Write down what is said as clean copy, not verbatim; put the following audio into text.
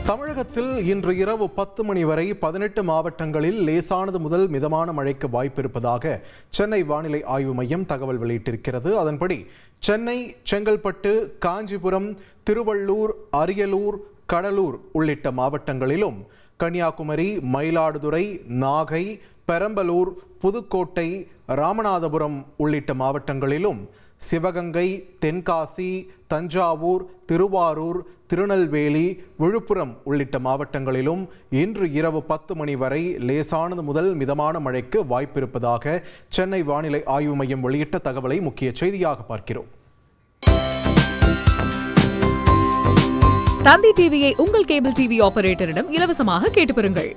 தமிழகத்தில் இன்று இரவு 10 மணி வரை 18 மாவட்டங்களில் லேசானது முதல் மிதமான மழைக்கு வாய்ப்பிருப்பதாக சென்னை வானிலை ஆய்வு மையம் தகவல் வெளியிட்டிருக்கிறது. அதன்படி சென்னை, செங்கல்பட்டு, காஞ்சிபுரம், திருவள்ளூர், அரியலூர், கடலூர் உள்ளிட்ட மாவட்டங்களிலும், கன்னியாகுமரி, மயிலாடுதுறை, நாகை, பெரம்பலூர், புதுக்கோட்டை, ராமநாதபுரம் உள்ளிட்ட மாவட்டங்களிலும், சிவகங்கை, தென்காசி, தஞ்சாவூர், திருவாரூர், திருநெல்வேலி, விழுப்புரம் உள்ளிட்ட மாவட்டங்களிலும் இன்று இரவு 10 மணி வரை லேசானது முதல் மிதமான மழைக்கு வாய்ப்பிருப்பதாக சென்னை வானிலை ஆய்வு மையம் வெளியிட்ட தகவலை முக்கிய செய்தியாக பார்க்கிறோம். தந்தி டிவியை உங்கள் கேபிள் டிவி ஆபரேட்டரிடம் இலவசமாக கேட்டு பெறுங்கள்.